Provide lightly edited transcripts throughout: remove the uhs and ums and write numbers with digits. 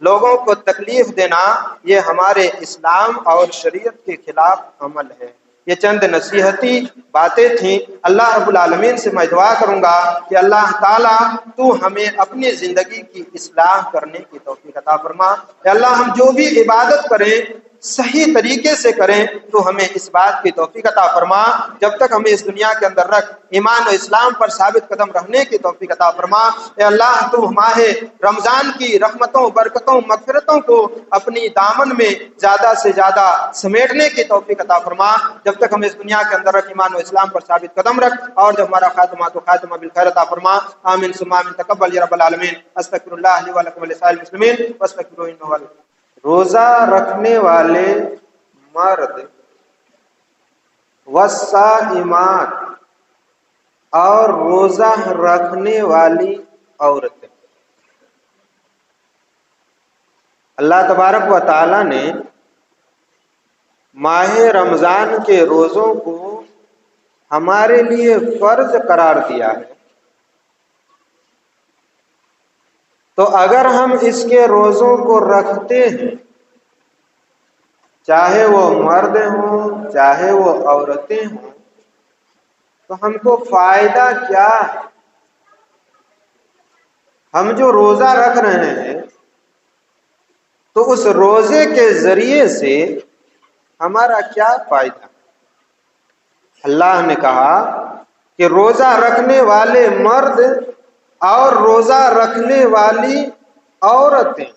لوگوں کو تکلیف دینا یہ ہمارے اسلام اور شریعت کے خلاف عمل ہے۔ یہ چند نصیحتی باتیں تھیں۔ اللہ رب العالمین سے میں دعا کروں گا کہ اللہ تعالیٰ تو ہمیں اپنی زندگی کی اصلاح کرنے کی توفیق عطا فرما۔ اے اللہ ہم جو بھی عبادت کریں صحیح طریقے سے کریں تو ہمیں اس بات کی توفیق عطا فرما۔ جب تک ہمیں اس دنیا کے اندر رکھ ایمان و اسلام پر ثابت قدم رہنے کی توفیق عطا فرما۔ اے اللہ تو ماہ رمضان کی رحمتوں، برکتوں، مغفرتوں کو اپنی دامن میں زیادہ سے زیادہ سمیٹنے کی توفیق عطا فرما۔ جب تک ہمیں اس دنیا کے اندر رکھ ایمان و اسلام پر ثابت قدم رکھ، اور جب ہمارا خاتمہ تو خاتمہ بالخیر عطا فرما۔ آمین ثم آمین۔ تقبل یا رب العالمین۔ استغفر اللہ لی ولکم ولسائر المسلمین واستغفروہ انہ هو الغفور۔ روزہ رکھنے والے مرد والصائمات اور روزہ رکھنے والی عورتیں، اللہ تبارک و تعالی نے ماہ رمضان کے روزوں کو ہمارے لیے فرض قرار دیا ہے، تو اگر ہم اس کے روزوں کو رکھتے ہیں، چاہے وہ مرد ہوں چاہے وہ عورتیں ہوں، تو ہم کو فائدہ کیا ہے؟ ہم جو روزہ رکھ رہے ہیں تو اس روزے کے ذریعے سے ہمارا کیا فائدہ؟ اللہ نے کہا کہ روزہ رکھنے والے مرد اور روزہ رکھنے والی عورتیں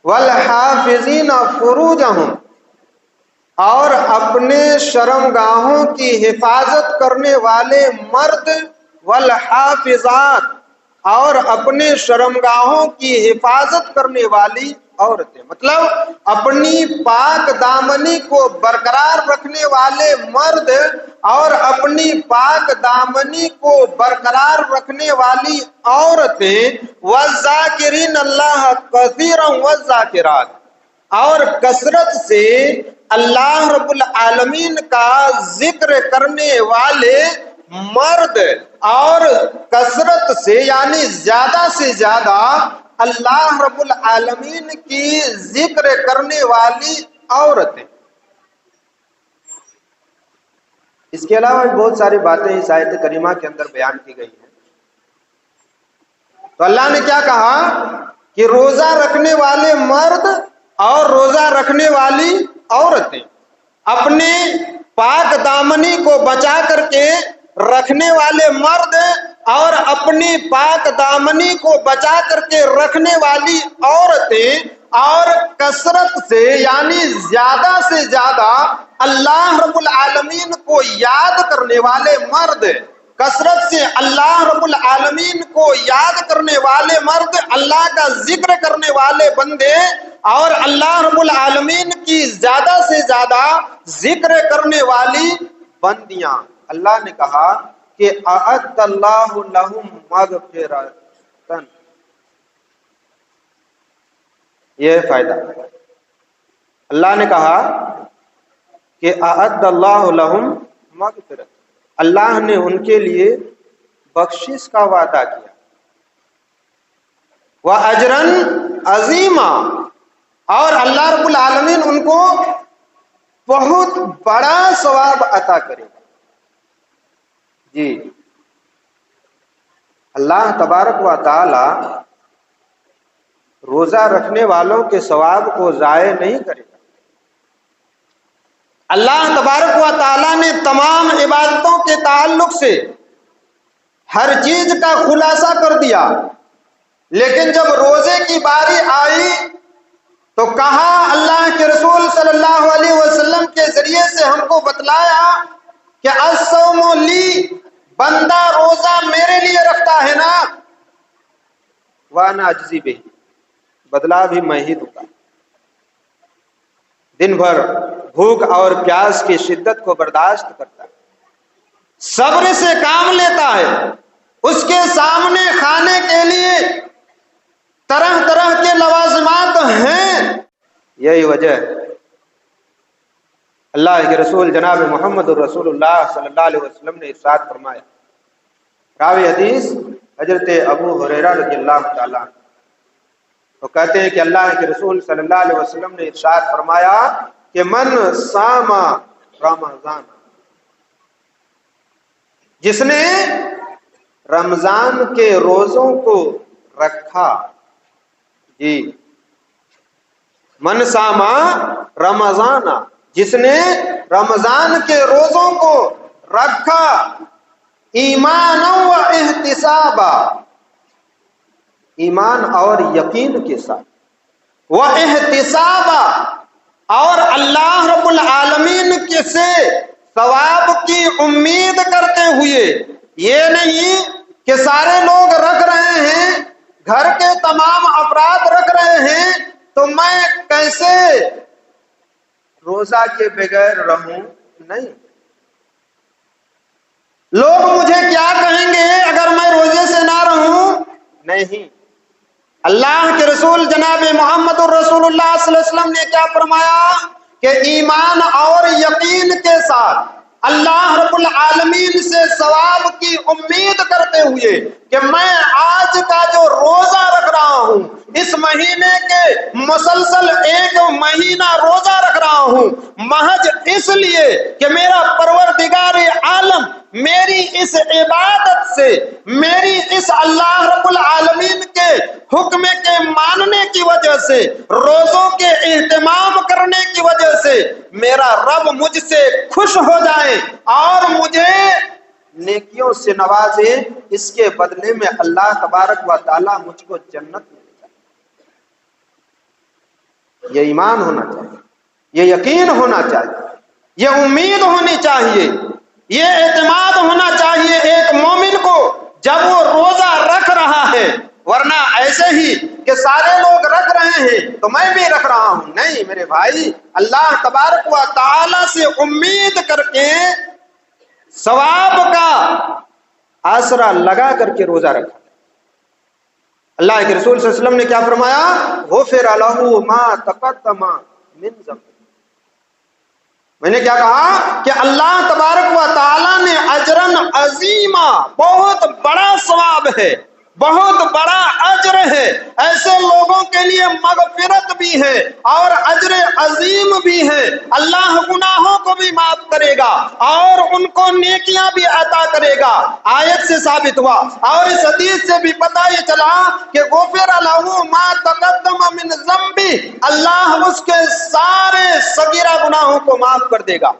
والحافظین فروجہم، اور اپنے شرمگاہوں کی حفاظت کرنے والے مرد، والحافظات، اور اپنے شرمگاہوں کی حفاظت کرنے والی عورتیں، مطلب اپنی پاک دامنی کو برقرار رکھنے والے مرد اور اپنی پاک دامنی کو برقرار رکھنے والی عورتیں، والذاکرین اللہ کثیرا والذاکرات، اور کثرت سے اللہ رب العالمین کا ذکر کرنے والے مرد، اور کثرت سے یعنی زیادہ سے زیادہ اللہ رب العالمین کی ذکر کرنے والی عورتیں۔ اس کے علاوہ بہت ساری باتیں اس آیت کریمہ کے اندر بیان کی گئی ہیں۔ تو اللہ نے کیا کہا کہ روزہ رکھنے والے مرد اور روزہ رکھنے والی عورتیں اپنے پاک دامنی کو بچا کر کے رکھنے والے مرد اور اپنی پاک دامنی کو بچا کر کے رکھنے والی عورتیں، اور کثرت سے یعنی زیادہ سے زیادہ اللہ رب العالمین کو یاد کرنے والے مرد، کثرت سے اللہ رب العالمین کو یاد کرنے والے مرد، اللہ کا ذکر کرنے والے بندے، اور اللہ رب العالمین کی زیادہ سے زیادہ ذکر کرنے والی بندیاں۔ اللہ نے کہا کہ اعد اللہ لہم مغفرۃ، یہ فائدہ اللہ نے کہا کہ اعد اللہ لہم مغفرۃ، اللہ نے ان کے لیے بخشش کا وعدہ کیا، وَأَجْرًا عَظِيمًا، اور اللہ رب العالمین ان کو بہت بڑا ثواب عطا کرے گا۔ جی، اللہ تبارک و تعالی روزہ رکھنے والوں کے ثواب کو ضائع نہیں کرے گا۔ اللہ تبارک و تعالی نے تمام عبادتوں کے تعلق سے ہر چیز کا خلاصہ کر دیا، لیکن جب روزے کی باری آئی تو کہا اللہ کے رسول صلی اللہ علیہ وسلم کے ذریعے سے ہم کو بتلایا کہ الصوم لی، بندہ روزہ میرے لیے رکھتا ہے نا، وانا اجزی بہ، بدلہ بھی میں ہی دوں گا۔ دن بھر بھوک اور پیاس کی شدت کو برداشت کرتا ہے، صبر سے کام لیتا ہے، اس کے سامنے کھانے کے لیے طرح طرح کے لوازمات ہیں۔ یہی وجہ ہے اللہ کے رسول جناب محمد الرسول اللہ صلی اللہ علیہ وسلم نے ارشاد فرمایا، راوی حدیث حضرت ابو ہریرہ رضی اللہ تعالیٰ عنہ، وہ کہتے ہیں کہ اللہ کے رسول صلی اللہ علیہ وسلم نے ارشاد فرمایا کہ من صام رمضان، جس نے رمضان کے روزوں کو رکھا، جی من صام رمضان، جس نے رمضان کے روزوں کو رکھا ایمان و احتسابا، ایمان اور یقین کے ساتھ، وہ احتسابا، اور اللہ رب العالمین کے سے ثواب کی امید کرتے ہوئے، یہ نہیں کہ سارے لوگ رکھ رہے ہیں، گھر کے تمام افراد رکھ رہے ہیں تو میں کیسے روزہ کے بغیر رہوں، نہیں، لوگ مجھے کیا کہیں گے اگر میں روزے سے نہ رہوں، نہیں، اللہ کے رسول جناب محمد الرسول اللہ صلی اللہ علیہ وسلم نے کیا فرمایا کہ ایمان اور یقین کے ساتھ اللہ رب العالمین سے ثواب کی امید کرتے ہوئے کہ میں آج کا جو روزہ رکھ رہا ہوں، اس مہینے کے مسلسل ایک مہینہ روزہ رکھ رہا ہوں، محض اس لیے کہ میرا پروردگار عالم میری اس عبادت سے، میری اس اللہ رب العالمین کے حکم کے ماننے کی وجہ سے، روزوں کے اہتمام کرنے کی وجہ سے میرا رب مجھ سے خوش ہو جائے اور مجھے نیکیوں سے نوازے، اس کے بدلے میں اللہ تبارک و تعالی مجھ کو جنت مل جائے۔ یہ ایمان ہونا چاہیے، یہ یقین ہونا چاہیے، یہ امید ہونی چاہیے، یہ اعتماد ہونا چاہیے ایک مومن کو جب وہ روزہ رکھ رہا ہے، ورنہ ایسے ہی کہ سارے لوگ رکھ رہے ہیں تو میں بھی رکھ رہا ہوں، نہیں میرے بھائی، اللہ تبارک و تعالی سے امید کر کے ثواب کا آسرا لگا کر کے روزہ رکھا۔ اللہ کے رسول صلی اللہ علیہ وسلم نے کیا فرمایا؟ غفر لہ ما تقدم من ذنبہ۔ میں نے کیا کہا کہ اللہ تبارک و تعالی نے اجرن عظیمہ، بہت بڑا ثواب ہے، بہت بڑا اجر ہے، ایسے لوگوں کے لیے مغفرت بھی ہے اور اجر عظیم بھی ہے، اللہ گناہوں کو بھی معاف کرے گا اور ان کو نیکیاں بھی عطا کرے گا۔ آیت سے ثابت ہوا اور اس حدیث سے بھی پتہ یہ چلا کہ غفر لہ ما تقدم من ذنبہ، اللہ اس کے سارے صغیرہ گناہوں کو معاف کر دے گا۔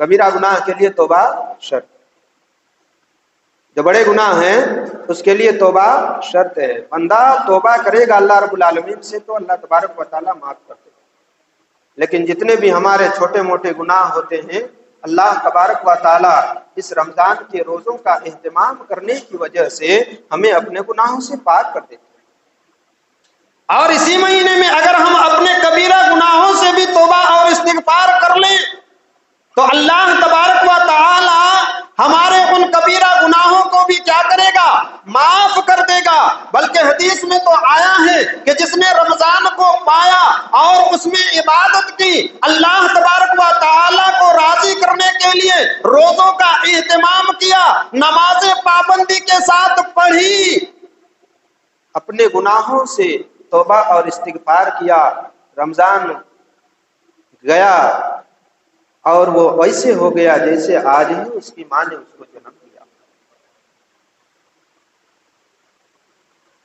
کبیرہ گناہ کے لیے توبہ شرط، جو بڑے گناہ ہیں اس کے لیے توبہ شرط ہے، بندہ توبہ کرے گا اللہ رب العالمین سے تو اللہ تبارک و تعالیٰ معاف کر دے گا، لیکن جتنے بھی ہمارے چھوٹے موٹے گناہ ہوتے ہیں اللہ تبارک و تعالیٰ اس رمضان کے روزوں کا اہتمام کرنے کی وجہ سے ہمیں اپنے گناہوں سے پاک کر دیتے ہیں۔ اور اسی مہینے میں اگر ہم اپنے کبیرہ گناہوں سے بھی توبہ اور استغفار کر لیں تو اللہ تبارک و تعالی ہمارے ان کبیرہ گناہوں کو بھی کیا کرے گا؟ معاف کر دے گا۔ بلکہ حدیث میں تو آیا ہے کہ جس نے رمضان کو پایا اور اس میں عبادت کی، اللہ تبارک و تعالی کو راضی کرنے کے لیے روزوں کا اہتمام کیا، نماز پابندی کے ساتھ پڑھی، اپنے گناہوں سے توبہ اور استغفار کیا، رمضان گیا اور وہ ویسے ہو گیا جیسے آج ہی اس کی ماں نے اس کو جنم دیا۔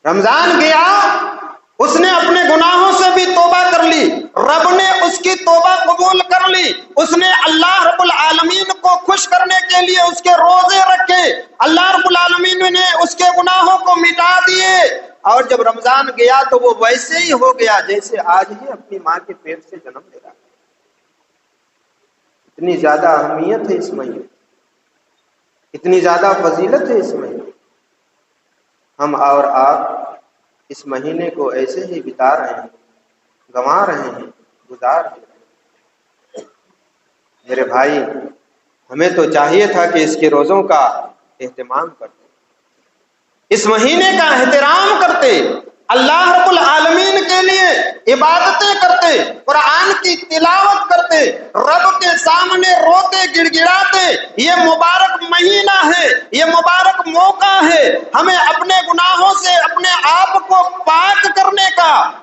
رمضان گیا، اس نے اپنے گناہوں سے بھی توبہ کر لی، رب نے اس کی توبہ قبول کر لی، اس نے اللہ رب العالمین کو خوش کرنے کے لیے اس کے روزے رکھے، اللہ رب العالمین نے اس کے گناہوں کو مٹا دیے، اور جب رمضان گیا تو وہ ویسے ہی ہو گیا جیسے آج ہی اپنی ماں کے پیٹ سے جنم لے رہا۔ اتنی زیادہ اہمیت ہے اس مہینے، اتنی زیادہ فضیلت ہے اس مہینے، ہم اور آپ اس مہینے کو ایسے ہی بتا رہے ہیں، گنوا رہے ہیں، گزار رہے ہیں۔ میرے بھائی، ہمیں تو چاہیے تھا کہ اس کے روزوں کا اہتمام کرتے، اس مہینے کا احترام کرتے، اللہ رب العالمین کے لیے عبادتیں کرتے، قرآن کی تلاوت کرتے، رب کے سامنے روتے گڑگڑاتے۔ یہ مبارک مہینہ ہے، یہ مبارک موقع ہے، ہمیں اپنے گناہوں سے اپنے آپ کو پاک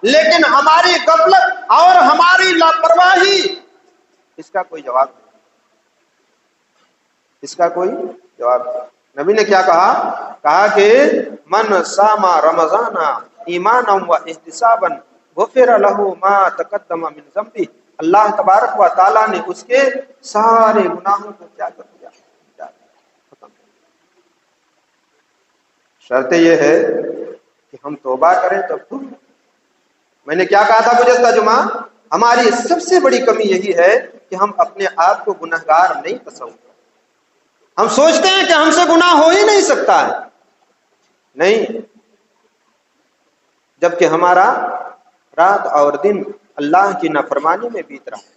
لیکن ہماری غفلت اور ہماری لاپرواہی اس کا کوئی جواب نہیں، اس کا کوئی جواب نہیں۔ نبی نے کیا کہا کہ من صام رمضان ایمانا و احتسابا غفر له ما تقدم من ذنبه، اللہ تبارک و تعالی نے اس کے سارے گناہوں کو کیا کر دیا، ختم۔ شرط یہ ہے کہ ہم توبہ کریں تب تو۔ میں نے کیا کہا تھا گزشتہ جمعہ، ہماری سب سے بڑی کمی یہی ہے کہ ہم اپنے آپ کو گنہگار نہیں تصور کرتے۔ ہم سوچتے ہیں کہ ہم سے گناہ ہو ہی نہیں سکتا ہے، نہیں، جبکہ ہمارا رات اور دن اللہ کی نافرمانی میں بیت رہا ہے،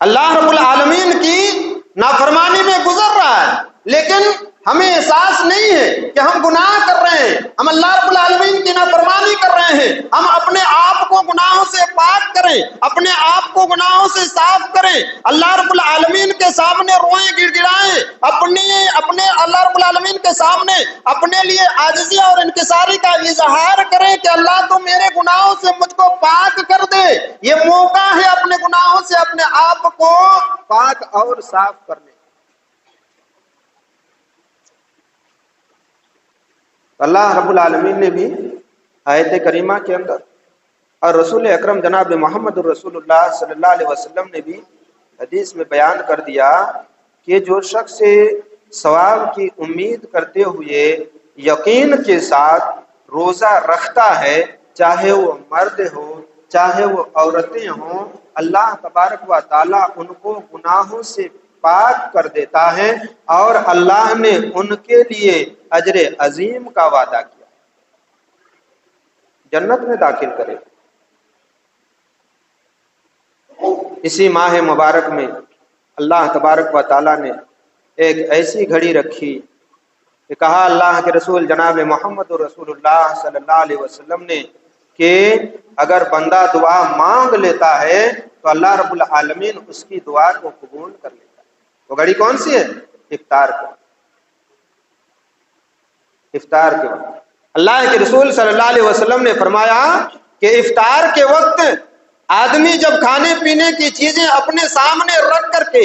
اللہ رب العالمین کی نافرمانی میں گزر رہا ہے، لیکن ہمیں احساس نہیں ہے کہ ہم گناہ کر رہے ہیں، ہم اللہ رب العالمین کی نافرمانی کر رہے ہیں۔ ہم اپنے آپ کو گناہوں سے پاک کریں، اپنے آپ کو گناہوں سے صاف کریں، اللہ رب العالمین کے سامنے روئیں گڑ گڑائیں، اپنے اللہ رب العالمین کے سامنے اپنے لیے عاجزی اور انکساری کا اظہار کریں کہ اللہ تو میرے گناہوں سے مجھ کو پاک کر دے۔ یہ موقع ہے اپنے گناہوں سے اپنے آپ کو پاک اور صاف کرنے۔ اللہ رب العالمین نے بھی آیت کریمہ کے اندر اور رسول اکرم جناب محمد الرسول اللہ صلی اللہ علیہ وسلم نے بھی حدیث میں بیان کر دیا کہ جو شخص ثواب کی امید کرتے ہوئے یقین کے ساتھ روزہ رکھتا ہے، چاہے وہ مرد ہو چاہے وہ عورتیں ہوں، اللہ تبارک و تعالیٰ ان کو گناہوں سے پاک کر دیتا ہے اور اللہ نے ان کے لیے اجر عظیم کا وعدہ کیا، جنت میں داخل کرے۔ اسی ماہ مبارک میں اللہ تبارک و تعالیٰ نے ایک ایسی گھڑی رکھی کہ کہا اللہ کے رسول جناب محمد رسول اللہ صلی اللہ علیہ وسلم نے کہ اگر بندہ دعا مانگ لیتا ہے تو اللہ رب العالمین اس کی دعا کو قبول کر لیتا ہے۔ وہ گھڑی کون سی ہے؟ افطار کے وقت اللہ کے رسول صلی اللہ علیہ وسلم نے فرمایا کہ افطار کے وقت آدمی جب کھانے پینے کی چیزیں اپنے سامنے رکھ کر کے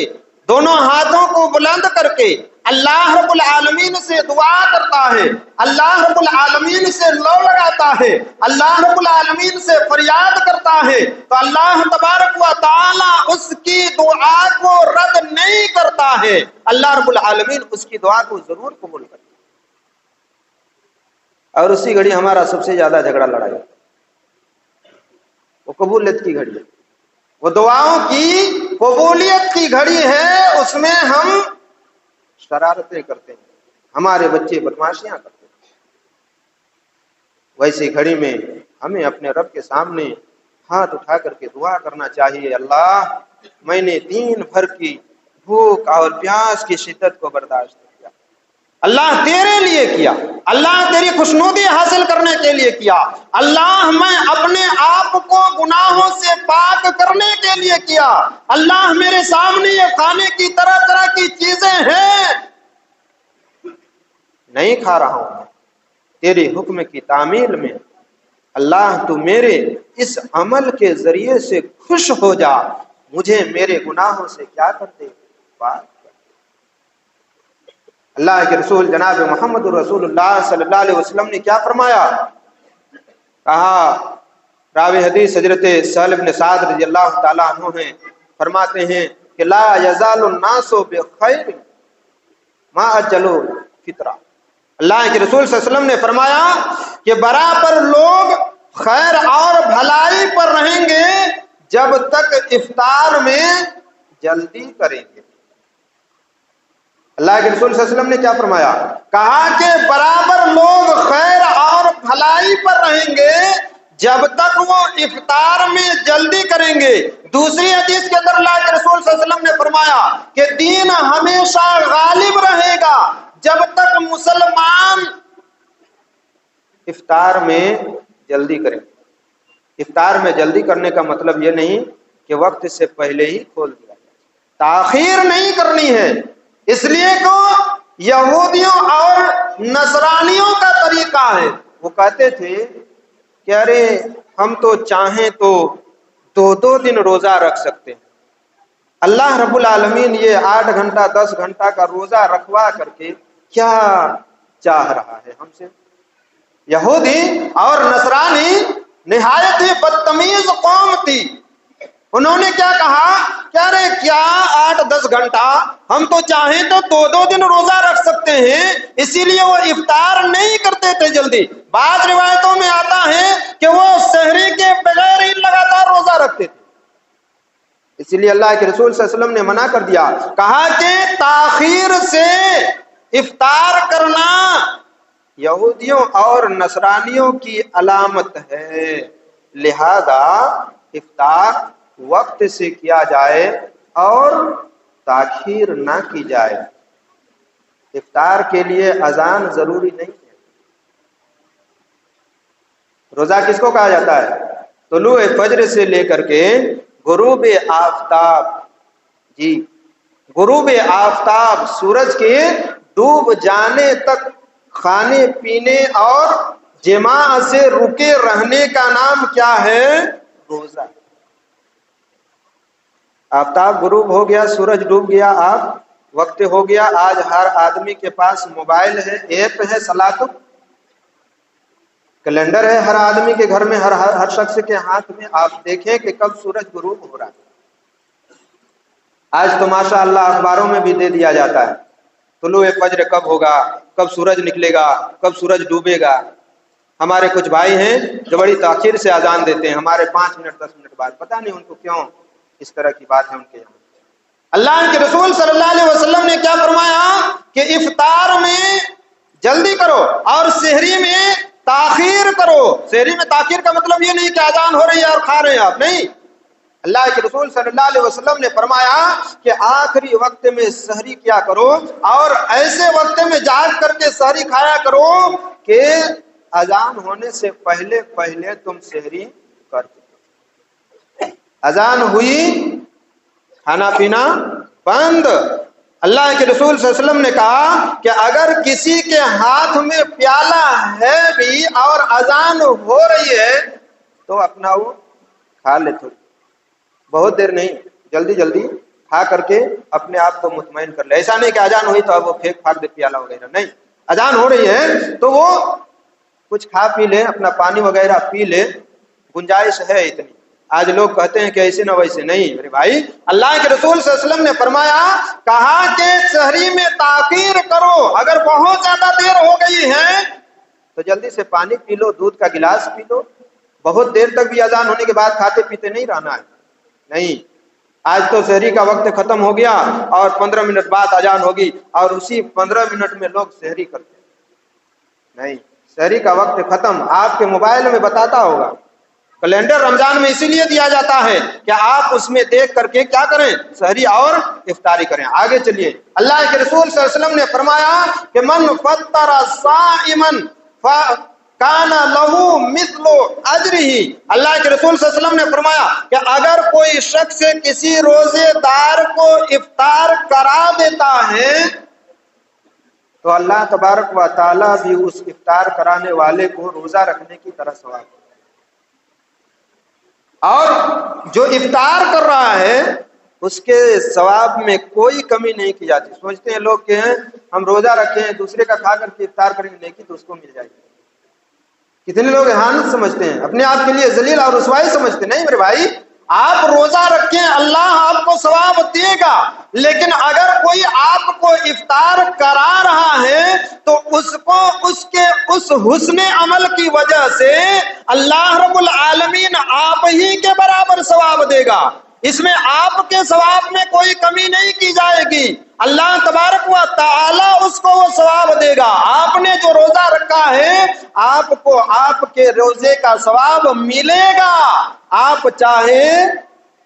دونوں ہاتھوں کو بلند کر کے اللہ رب العالمین سے دعا کرتا ہے، اللہ رب العالمین سے لو لگاتا ہے، اللہ رب العالمین سے فریاد کرتا ہے، تو اللہ تبارک و تعالی اس کی دعا کو رد نہیں کرتا ہے، اللہ رب العالمین اس کی دعا کو ضرور قبول کرتا ہے۔ اور اسی گھڑی ہمارا سب سے زیادہ جھگڑا لڑائی ہے، وہ قبولیت کی گھڑی ہے، وہ دعاؤں کی قبولیت کی گھڑی ہے، اس میں ہم شرارتیں کرتے ہیں، ہمارے بچے بدماشیاں کرتے ہیں۔ ویسی گھڑی میں ہمیں اپنے رب کے سامنے ہاتھ اٹھا کر کے دعا کرنا چاہیے، اللہ میں نے دین بھر کی بھوک اور پیاس کی شدت کو برداشت کیا، اللہ تیرے لیے کیا، اللہ تیری خوشنودی حاصل کرنے کے لیے کیا، اللہ میں اپنے آپ کو گناہوں سے پاک کرنے کے لیے کیا، اللہ میرے سامنے یہ کھانے کی طرح طرح کی چیزیں ہیں نہیں کھا رہا ہوں، تیری حکم کی تعمیل میں اللہ تو میرے اس عمل کے ذریعے سے خوش ہو جا، مجھے میرے گناہوں سے کیا کر دے، پاک کر دے۔ اللہ کے رسول جناب محمد رسول اللہ صلی اللہ علیہ وسلم نے کیا فرمایا؟ کہا، راوی حدیث حضرت سہل بن سعد رضی اللہ تعالیٰ عنہ ہیں، فرماتے ہیں کہ لا یزال الناس بخیر ما اجلوا فطرہ، اللہ کے رسول صلی اللہ علیہ وسلم نے فرمایا کہ برابر لوگ خیر اور بھلائی پر رہیں گے جب تک افطار میں جلدی کریں گے۔ اللہ کے رسول صلی اللہ علیہ وسلم نے کیا فرمایا؟ کہا کہ برابر لوگ خیر اور بھلائی پر رہیں گے جب تک وہ افطار میں جلدی کریں گے۔ دوسری حدیث کے اندر اللہ کے رسول صلی اللہ علیہ وسلم نے فرمایا کہ دین ہمیشہ غالب رہے گا جب تک مسلمان افطار میں جلدی کریں۔ افطار میں جلدی کرنے کا مطلب یہ نہیں کہ وقت سے پہلے ہی کھول دیا جائے، تاخیر نہیں کرنی ہے، اس لیے کہ یہودیوں اور نصرانیوں کا طریقہ ہے، وہ کہتے تھے کہ ارے ہم تو چاہیں تو 2 دن روزہ رکھ سکتے ہیں. اللہ رب العالمین یہ 8 گھنٹہ 10 گھنٹہ کا روزہ رکھوا کر کے کیا چاہ رہا ہے ہم سے؟ یہودی اور نصرانی نہایت ہی بدتمیز قوم تھی. انہوں نے کیا کہا کہ ارے کیا 8-10 گھنٹہ، ہم تو چاہیں تو 2 دن روزہ رکھ سکتے ہیں. اسی لیے وہ افطار نہیں کرتے تھے جلدی. بعض روایتوں میں آتا ہے کہ وہ سحری کے بغیر ہی لگاتار روزہ رکھتے تھے. اسی لیے اللہ کے رسول صلی اللہ علیہ وسلم نے منع کر دیا، کہا کہ تاخیر سے افطار کرنا یہودیوں اور نصرانیوں کی علامت ہے، لہذا افطار وقت سے کیا جائے اور تاخیر نہ کی جائے. افطار کے لیے اذان ضروری نہیں ہے. روزہ کس کو کہا جاتا ہے؟ طلوع فجر سے لے کر کے غروب آفتاب، جی غروب آفتاب، سورج کے ڈوب جانے تک کھانے پینے اور جماع سے رکے رہنے کا نام کیا ہے؟ روزہ. آفتاب غروب ہو گیا، سورج ڈوب گیا، آپ وقت ہو گیا. آج ہر آدمی کے پاس موبائل ہے، ایپ ہے، صلاۃ کیلنڈر ہے ہر آدمی کے گھر میں، ہر شخص کے ہاتھ میں. آپ دیکھیں کہ کب سورج غروب ہو رہا ہے. آج تو ماشاء اللہ اخباروں میں بھی دے دیا جاتا ہے طلوع فجر کب ہوگا، کب سورج نکلے گا، کب سورج ڈوبے گا. ہمارے کچھ بھائی ہیں جو بڑی تاخیر سے اذان دیتے ہیں، ہمارے 5 منٹ 10 منٹ بعد. پتہ نہیں ان کو کیوں اس طرح کی بات ہے ان کے یہاں. اللہ کے رسول صلی اللہ علیہ وسلم نے کیا فرمایا کہ افطار میں جلدی کرو اور سحری میں تاخیر کرو. سحری میں تاخیر کا مطلب یہ نہیں کہ اذان ہو رہی ہے اور کھا رہے ہیں آپ، نہیں. اللہ کے رسول صلی اللہ علیہ وسلم نے فرمایا کہ آخری وقت میں سحری کیا کرو اور ایسے وقت میں جاگ کر کے سحری کھایا کرو کہ اذان ہونے سے پہلے پہلے تم سحری کر دو. اذان ہوئی، کھانا پینا بند. اللہ کے رسول صلی اللہ علیہ وسلم نے کہا کہ اگر کسی کے ہاتھ میں پیالہ ہے بھی اور اذان ہو رہی ہے تو اپنا وہ کھا لے، تھوڑی بہت دیر نہیں، جلدی جلدی کھا کر کے اپنے آپ کو مطمئن کر لے. ایسا نہیں کہ اذان ہوئی تو اب وہ پھینک پھاک دے پیالہ وغیرہ، نہیں. اذان ہو رہی ہے تو وہ کچھ کھا پی لے، اپنا پانی وغیرہ پی لے، گنجائش ہے اتنی. آج لوگ کہتے ہیں کہ ایسے نہ ویسے، نہیں میرے بھائی. اللہ کے رسول صلی اللہ علیہ وسلم نے فرمایا، کہا کہ سحری میں تاخیر کرو. اگر بہت زیادہ دیر ہو گئی ہے تو جلدی سے پانی پی لو، دودھ کا گلاس پی لو. بہت دیر تک بھی اذان ہونے کے بعد کھاتے پیتے نہیں رہنا ہے، نہیں. آج تو سحری کا وقت ختم ہو گیا اور 15 منٹ بعد اذان ہوگی اور اسی 15 منٹ میں لوگ سحری کرتے ہیں، نہیں. سحری کا وقت ختم. آپ کے موبائل میں بتاتا ہوگا، کیلنڈر رمضان میں اسی لیے دیا جاتا ہے کہ آپ اس میں دیکھ کر کے کیا کریں؟ سحری اور افطاری کریں. آگے چلیے. اللہ کے رسول صلی اللہ علیہ وسلم نے فرمایا کہ من فطر صائما کان لہو مثل اجرہ. اللہ کے رسول صلی اللہ علیہ وسلم نے فرمایا کہ اگر کوئی شخص کسی روزے دار کو افطار کرا دیتا ہے تو اللہ تبارک و تعالی بھی اس افطار کرانے والے کو روزہ رکھنے کی طرح ثواب. اور جو افطار کر رہا ہے اس کے ثواب میں کوئی کمی نہیں کی جاتی. سوچتے ہیں لوگ کہ ہم روزہ رکھے ہیں، دوسرے کا کھا کر کے افطار کریں گے، نیکی تو اس کو مل جائے گی. کتنے لوگ اہانت سمجھتے ہیں، اپنے آپ کے لیے ذلیل اور رسوائی سمجھتے ہیں. نہیں میرے بھائی، آپ روزہ رکھیں، اللہ آپ کو ثواب دے گا. لیکن اگر کوئی آپ کو افطار کرا رہا ہے تو اس کو اس کے اس حسن عمل کی وجہ سے اللہ رب العالمین آپ ہی کے برابر ثواب دے گا. اس میں آپ کے ثواب میں کوئی کمی نہیں کی جائے گی. اللہ تبارک و تعالی اس کو وہ ثواب دے گا. آپ نے جو روزہ رکھا ہے آپ کو آپ کے روزے کا ثواب ملے گا. آپ چاہیں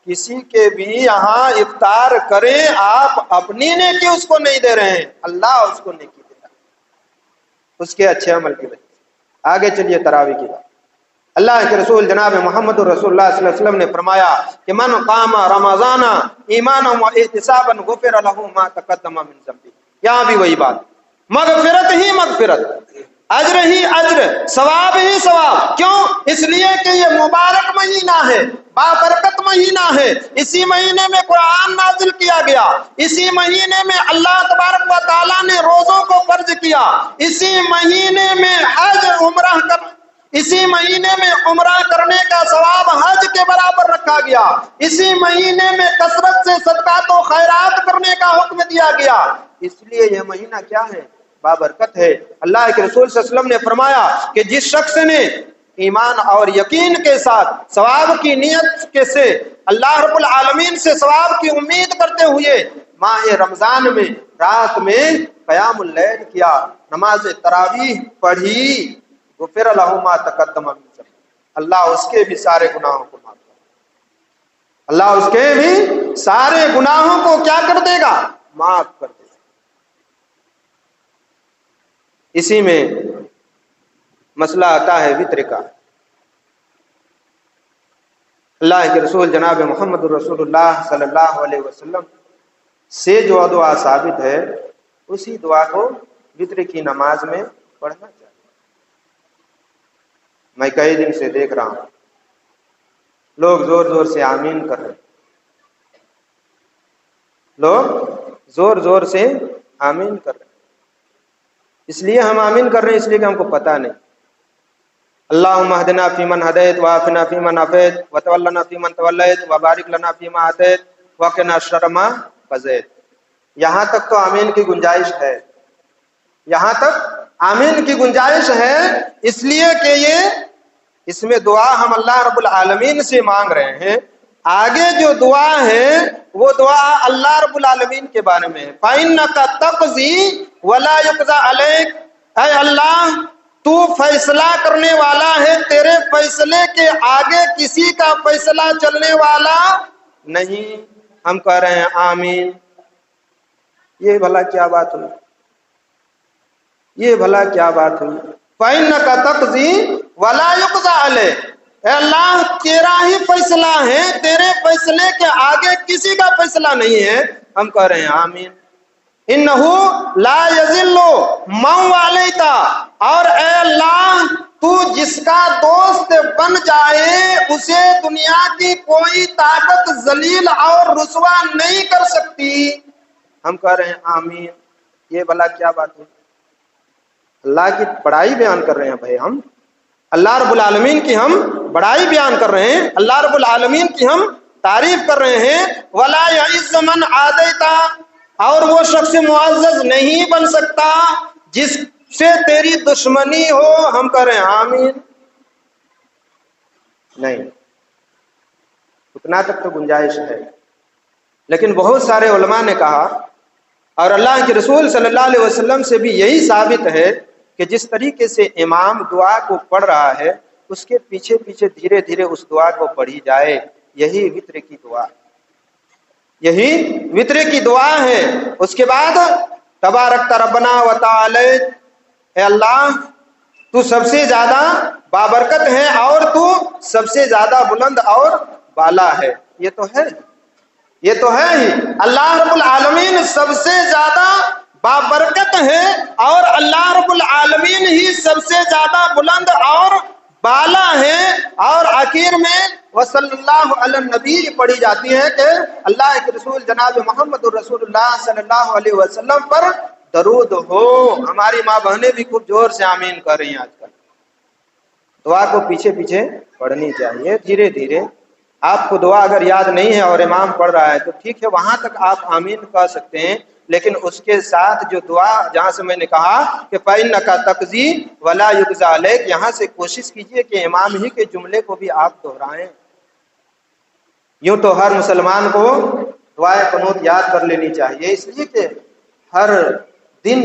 کسی کے بھی یہاں افطار کریں، آپ اپنی نیکی اس کو نہیں دے رہے ہیں، اللہ اس کو نیکی دے رہا ہے اس کے اچھے عمل کی وجہ سے. آگے چلیے تراویح کی بات. اللہ کے رسول جناب محمد رسول اللہ صلی اللہ علیہ وسلم نے فرمایا کہ من قام رمضان ایمانا و احتسابا غفر له ما تقدم من ذنبه. یہاں بھی وہی بات، مغفرت ہی مغفرت. اجر ہی اجر، ثواب ہی ثواب۔ کیوں؟ اس لیے کہ یہ مبارک مہینہ ہے، بابرکت مہینہ ہے، اسی مہینے میں قرآن نازل کیا گیا، اسی مہینے میں اللہ تبارک و تعالیٰ نے روزوں کو فرض کیا، اسی مہینے میں حج عمرہ کر اسی مہینے میں عمرہ کرنے کا ثواب حج کے برابر رکھا گیا، اسی مہینے میں کثرت سے صدقات و خیرات کرنے کا حکم دیا گیا۔ اس لیے یہ مہینہ کیا ہے؟ بابرکت ہے۔ اللہ کے رسول صلی اللہ علیہ وسلم نے فرمایا کہ جس شخص نے ایمان اور یقین کے ساتھ ثواب کی نیت کے سے اللہ رب العالمین سے ثواب کی امید کرتے ہوئے ماہ رمضان میں رات میں قیام اللیل کیا، نماز تراویح پڑھی، غفر لہ ما تقدم من ذنبہ، اللہ اس کے بھی سارے گناہوں کو معاف کر دے گا۔ اللہ اس کے بھی سارے گناہوں کو کیا کر دے گا؟ معاف کر دے گا۔ اسی میں مسئلہ آتا ہے وتر کا۔ اللہ کے رسول جناب محمد رسول اللہ صلی اللہ علیہ وسلم سے جو دعا ثابت ہے اسی دعا کو وتر کی نماز میں پڑھنا چاہیے۔ میں کئی دن سے دیکھ رہا ہوں لوگ زور زور سے آمین کر رہے ہیں، لوگ زور زور سے آمین کر رہے ہیں۔ اس لیے ہم آمین کر رہے ہیں اس لیے کہ ہم کو پتہ نہیں۔ اللہم اہدنا فیمن ہدیت وعافنا فیمن عافیت وتولنا فیمن تولیت وبارک لنا فیما اعطیت وقنا شر ما قضیت۔ یہاں تک تو آمین کی گنجائش ہے، یہاں تک آمین کی گنجائش ہے، اس لیے کہ اس میں دعا ہم اللہ رب العالمین سے مانگ رہے ہیں۔ آگے جو دعا ہے وہ دعا اللہ رب العالمین کے بارے میں ہے۔ فَإِنَّكَ تَقْضِي وَلَا يُقْضَىٰ عَلَيْكَ، اے اللہ تو فیصلہ کرنے والا ہے، تیرے فیصلے کے آگے کسی کا فیصلہ چلنے والا نہیں۔ ہم کہہ رہے ہیں آمین۔ یہ بھلا کیا بات ہوئی؟ یہ بھلا کیا بات ہوئی؟ فَإِنَّكَ تَقْضِي وَلَا يُقْضَىٰ عَلَيْكَ، اے اللہ تیرا ہی فیصلہ ہے، تیرے فیصلے کے آگے کسی کا فیصلہ نہیں ہے۔ ہم کہہ رہے ہیں آمین۔ اِنَّهُ لَا يَذِلُّ مَن وَالَيْتَ، اور اے اللہ تو جس کا دوست بن جائے اسے دنیا کی کوئی طاقت ذلیل اور رسوا نہیں کر سکتی۔ ہم کہہ رہے ہیں آمین۔ یہ بھلا کیا بات ہے؟ اللہ کی بڑائی بیان کر رہے ہیں بھائی، ہم اللہ رب العالمین کی ہم بڑائی بیان کر رہے ہیں، اللہ رب العالمین کی ہم تعریف کر رہے ہیں۔ وَلَا يَعِزُّ مَنْ عَادَيْتَ، اور وہ شخص معزز نہیں بن سکتا جس سے تیری دشمنی ہو۔ ہم کہہ رہے ہیں آمین۔ نہیں، اتنا تک تو گنجائش ہے، لیکن بہت سارے علماء نے کہا اور اللہ کے رسول صلی اللہ علیہ وسلم سے بھی یہی ثابت ہے کہ جس طریقے سے امام دعا کو پڑھ رہا ہے اس کے پیچھے پیچھے دھیرے دھیرے اس دعا کو پڑھی جائے، یہی وتر کی دعا، یہی وتر کی دعا ہے۔ اس کے بعد تبارک ربنا و تعالی، اے اللہ تو سب سے زیادہ بابرکت ہے اور تو سب سے زیادہ بلند اور بالا ہے۔ یہ تو ہے، یہ تو ہے ہی، اللہ رب العالمین سب سے زیادہ بابرکت ہے اور اللہ رب العالمین ہی سب سے زیادہ بلند اور بالا ہے۔ اور آخر میں وصلی اللہ علی النبی پڑھی جاتی ہے کہ اللہ کے رسول جناب محمد رسول اللہ صلی اللہ علیہ وسلم پر درود ہو۔ ہماری ماں بہنیں بھی خوب زور سے آمین کر رہی ہیں آج کل۔ دعا کو پیچھے پیچھے پڑھنی چاہیے، دھیرے دھیرے۔ آپ کو دعا اگر یاد نہیں ہے اور امام پڑھ رہا ہے تو ٹھیک ہے، وہاں تک آپ آمین کہہ سکتے ہیں، لیکن اس کے ساتھ جو دعا جہاں سے میں نے کہا کہ فَإِنَّكَ تَقْضِي وَلَا يُقْضَىٰ عَلَيْكَ، یہاں سے کوشش کیجئے کہ امام ہی کے جملے کو بھی آپ دہرائیں۔ یوں تو ہر مسلمان کو دعائے قنوت یاد کر لینی چاہیے، اس لیے کہ ہر دن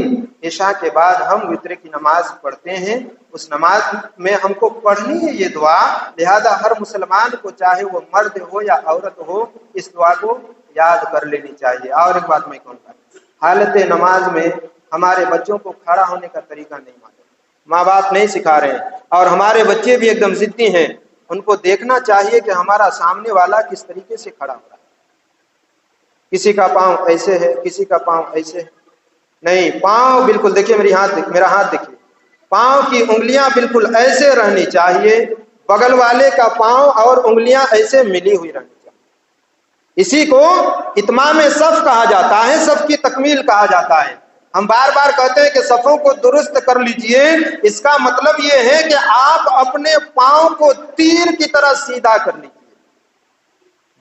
عشاء کے بعد ہم وتر کی نماز پڑھتے ہیں، اس نماز میں ہم کو پڑھنی ہے یہ دعا، لہذا ہر مسلمان کو چاہے وہ مرد ہو یا عورت ہو اس دعا کو یاد کر لینی چاہیے۔ اور ایک بات میں کہوں گا، حالت نماز میں ہمارے بچوں کو کھڑا ہونے کا طریقہ نہیں معلوم، ماں باپ نہیں سکھا رہے ہیں، اور ہمارے بچے بھی ایک دم ضدی ہیں، ان کو دیکھنا چاہیے کہ ہمارا سامنے والا کس طریقے سے کھڑا ہو رہا ہے۔ کسی کا پاؤں ایسے ہے، کسی کا پاؤں ایسے ہے، نہیں، پاؤں بالکل دیکھیے، میرا ہاتھ دیکھیے، پاؤں کی انگلیاں بالکل ایسے رہنی چاہیے، بغل والے کا پاؤں اور انگلیاں ایسے ملی ہوئی رہنی چاہیے۔ اسی کو اتمام صف کہا جاتا ہے، صف کی تکمیل کہا جاتا ہے۔ ہم بار بار کہتے ہیں کہ صفوں کو درست کر لیجئے، اس کا مطلب یہ ہے کہ آپ اپنے پاؤں کو تیر کی طرح سیدھا کر لیجئے،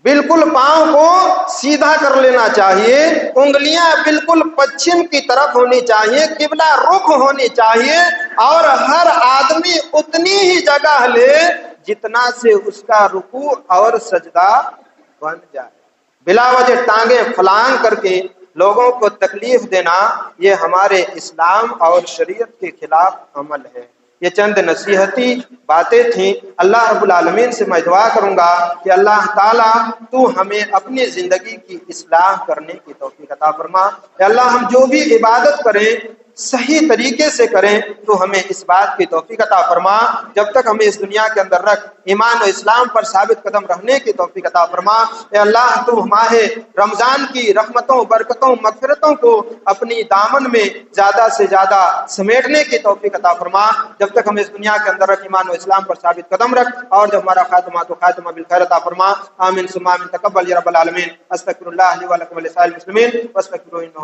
بالکل پاؤں کو سیدھا کر لینا چاہیے، انگلیاں بالکل پچھم کی طرف ہونی چاہیے، قبلہ رخ ہونی چاہیے، اور ہر آدمی اتنی ہی جگہ لے جتنا سے اس کا رکوع اور سجدہ بن جائے۔ بلا وجہ ٹانگیں پھلانگ کر کے لوگوں کو تکلیف دینا یہ ہمارے اسلام اور شریعت کے خلاف عمل ہے۔ یہ چند نصیحتی باتیں تھیں۔ اللہ رب العالمین سے میں دعا کروں گا کہ اللہ تعالیٰ تو ہمیں اپنی زندگی کی اصلاح کرنے کی توفیق عطا فرما۔ کہ اللہ ہم جو بھی عبادت کریں صحیح طریقے سے کریں تو ہمیں اس بات کی توفیق عطا فرما۔ جب تک ہمیں اس دنیا کے اندر رکھ، ایمان و اسلام پر ثابت قدم رہنے کی توفیق عطا فرما۔ اے اللہ تو ماہ رمضان کی رحمتوں، برکتوں، مغفرتوں کو اپنی دامن میں زیادہ سے زیادہ سمیٹنے کی توفیق عطا فرما۔ جب تک ہمیں اس دنیا کے اندر رکھ، ایمان و اسلام پر ثابت قدم رکھ، اور جب ہمارا خاتمہ تو خاتمہ بالخیر عطا فرما۔ آمین ثم آمین۔ تقبل یا رب العالمین۔ استغفر اللہ لی و لکم ولسائر المسلمین واستغفروہ انہ